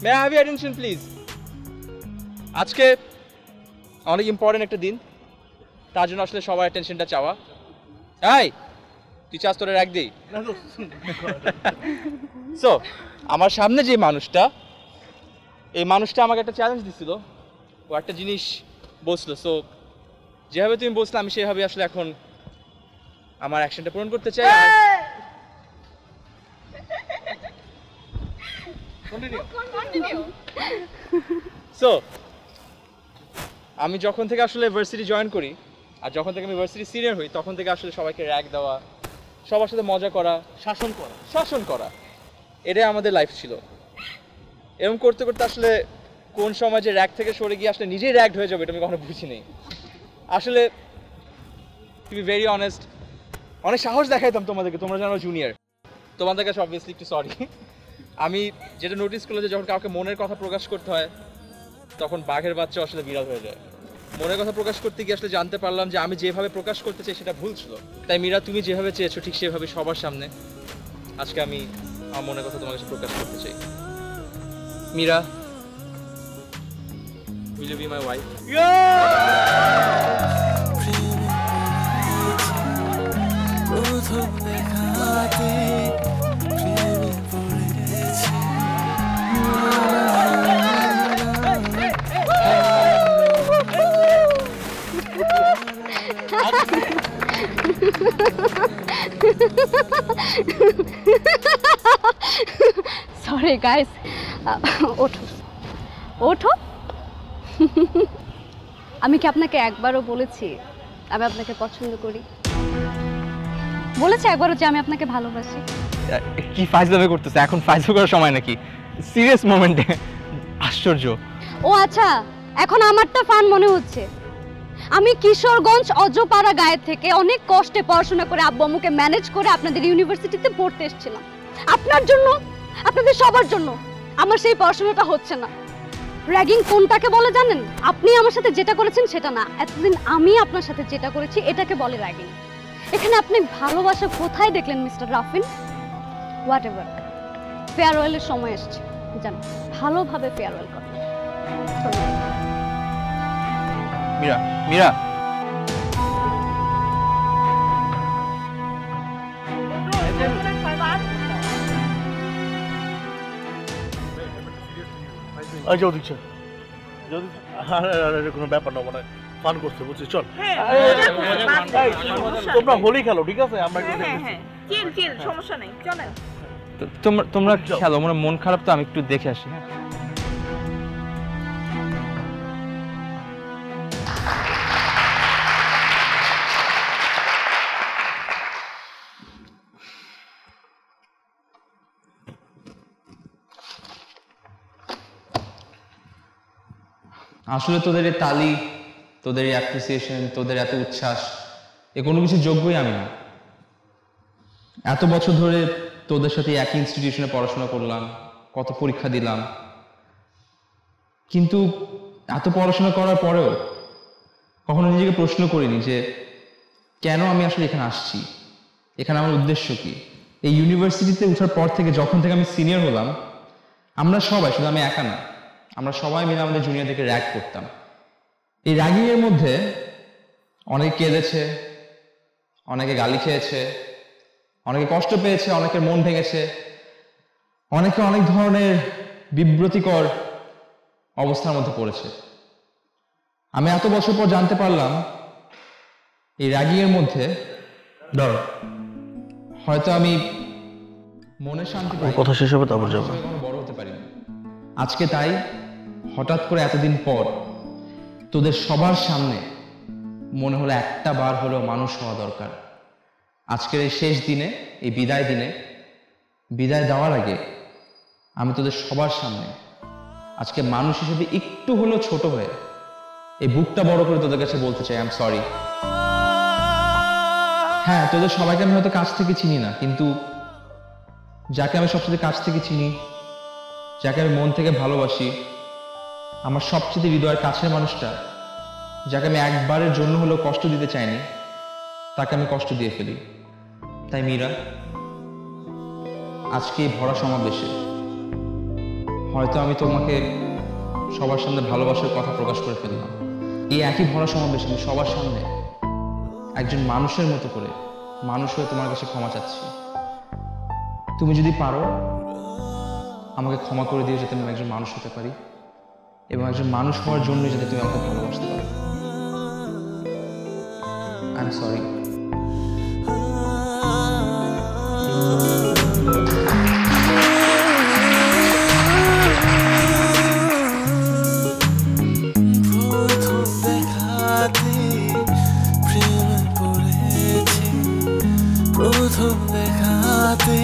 may I have your attention please. আজকে অনেক ইম্পর্টেন্ট একটা দিন, তার জন্য আসলে সবার অ্যাটেনশনটা চাওয়া। এই তুই চাস তোরে রাখ দেই? সো আমার সামনে যে মানুষটা, এই মানুষটা আমাকে একটা চ্যালেঞ্জ দিছিল। ও একটা জিনিস বলছিল। সো যেভাবে তুমি বলছিলে আমি সেভাবে আসলে এখন আমার অ্যাকশনটা পূরণ করতে চাই। সো আমি যখন থেকে আসলে ভার্সিটি জয়েন করি আর যখন থেকে আমি ভার্সিটি সিনিয়র হই, তখন থেকে আসলে সবাইকে র্যাক দেওয়া, সবার সাথে মজা করা, শাসন করা, এটাই আমাদের লাইফ ছিল। এরকম করতে করতে আসলে কোন সময় যে র্যাক থেকে সরে গিয়ে আসলে নিজেই র্যাকড হয়ে যাবে এটা আমি কখনো বুঝিনি। আসলে টু বি ভেরি অনেস্ট, অনেক সাহস দেখাইতাম তোমাদেরকে, তোমরা জানো জুনিয়র, তোমাদের কাছে অবভিয়াসলি একটু সরি। আমি যেটা নোটিস করলাম যে যখন কাউকে মনের কথা প্রকাশ করতে হয় তখন বাঘের বাচ্চা আসলে বিড়াল হয়ে যায়। মনের কথা প্রকাশ করতে গিয়ে আসলে জানতে পারলাম যে আমি যেভাবে প্রকাশ করতে চাই সেটা ভুল ছিল। তাই মীরা, তুমি যেভাবে চেয়েছো ঠিক সেভাবে সবার সামনে আজকে আমি আমার মনের কথা তোমার কাছে প্রকাশ করতে চাই। Meera, will you be my wife? Sorry guys, ওঠো ওঠো। আমি কি আপনাকে একবারও বলেছি আমি আপনাকে পছন্দ করি? বলেছি একবারও যে আমি আপনাকে ভালোবাসি? কি ফাইজলামি করতেছে? এখন ফাইজলামি করার সময় নাকি? সিরিয়াস মোমেন্টে। আশ্চর্য। ও আচ্ছা, এখন আমারটা ফান মনে হচ্ছে। আমি কিশোরগঞ্জ অজপাড়া গায়ে থেকে অনেক কষ্টে পড়াশোনা করে আব্বু আম্মুকে ম্যানেজ করে আপনাদের ইউনিভার্সিটিতে পড়তে এসেছিলাম আপনার জন্য, আপনাদের সবার জন্য। আমার সেই পড়াশোনাটা হচ্ছে না। র্যাগিং কোনটাকে বলে জানেন? আপনি আমার সাথে যেটা করেছেন সেটা না, এতদিন আমি আপনার সাথে যেটা করেছি এটাকে বলে র্যাগিং। এখানে আপনি ভালোবাসা কোথায় দেখলেন মিস্টার রাফিন? হোয়াট এভার, ফেয়ারওয়েলের সময় এসছে, জান ভালোভাবে ফেয়ারওয়েল করুন। মীরা, মীরা, কোনো ব্যাপার না, মানে ফান করছে বুঝছিস? চল তোমরা হোলি খেলো, ঠিক আছে? আমরা সমস্যা নেই, চলেন। তোমরা খেলো, আমার মন খারাপ তো, আমি একটু দেখে আসি। হ্যাঁ, আসলে তোদের এই তালি, তোদের এই অ্যাপ্রিসিয়েশন, তোদের এত উচ্ছ্বাস, এ কোনো কিছু যোগ্যই আমি না। এত বছর ধরে তোদের সাথে একই ইনস্টিটিউশনে পড়াশোনা করলাম, কত পরীক্ষা দিলাম, কিন্তু এত পড়াশোনা করার পরেও কখনো নিজেকে প্রশ্ন করিনি যে কেন আমি আসলে এখানে আসছি, এখানে আমার উদ্দেশ্য কি। এই ইউনিভার্সিটিতে ওঠার পর থেকে, যখন থেকে আমি সিনিয়র হলাম, আমরা সবাই, শুধু আমি একা না, আমরা সবাই মিলে আমাদের জুনিয়রদেরকে র্যাগ করতাম। এই র্যাগিংয়ের মধ্যে অনেকে কেঁদেছে, অনেকে গালি খেয়েছে, অনেকে কষ্ট পেয়েছে, অনেকের মন ভেঙেছে, অনেকে অনেক ধরনের বিব্রতিকর অবস্থার মধ্যে পড়েছে। আমি এত বছর পর জানতে পারলাম এই র্যাগিংয়ের মধ্যে হয়তো আমি মনে শান্তি পাই, কথা শেষ হবে তারপর যাবো, বড় হতে পারি। আজকে তাই হঠাৎ করে এতদিন পর তোদের সবার সামনে মনে হলো একটা বার হলেও মানুষ হওয়া দরকার। আজকের এই শেষ দিনে, এই বিদায় দিনে, বিদায় দেওয়ার আগে আমি তোদের সবার সামনে আজকে মানুষ হিসেবে একটু হলেও ছোট হয়ে এই বুকটা বড় করে তোদের কাছে বলতে চাই, আই এম সরি। হ্যাঁ, তোদের সবাইকে আমি হয়তো কাছ থেকে চিনি না, কিন্তু যাকে আমি সবচেয়ে কাছ থেকে চিনি, যাকে আমি মন থেকে ভালোবাসি, আমার সবচেয়ে হৃদয়ের কাছের মানুষটা, যাকে আমি একবারের জন্য হলেও কষ্ট দিতে চাইনি, তাকে আমি কষ্ট দিয়ে ফেলি। তাই মীরা, আজকে এই ভরা সমাবেশে হয়তো আমি তোমাকে সবার সামনে ভালোবাসার কথা প্রকাশ করে ফেললাম। এই একই ভরা সমাবেশে আমি সবার সামনে একজন মানুষের মতো করে মানুষ হয়ে তোমার কাছে ক্ষমা চাচ্ছি। তুমি যদি পারো আমাকে ক্ষমা করে দিও, যাতে আমি একজন মানুষ হতে পারি, এবং একজন মানুষ হওয়ার জন্য যাতে তুমি আমাকে ভালোবাসতে পারো। I am sorry. প্রথম দেখাতে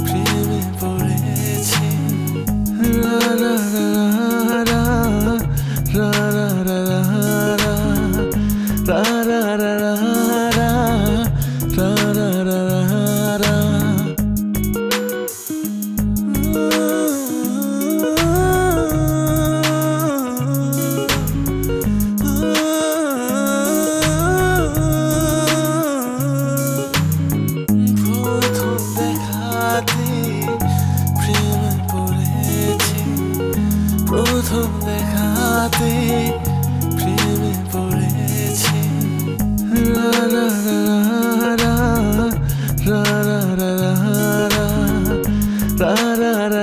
প্রেমে পড়েছি, রা রা রা রা রা রা রা রা রা রা রা রা রা প্রথম দেখাতে প্রেমে পড়েছি রা রা রা রা রা রা রা রা রা রা রা রা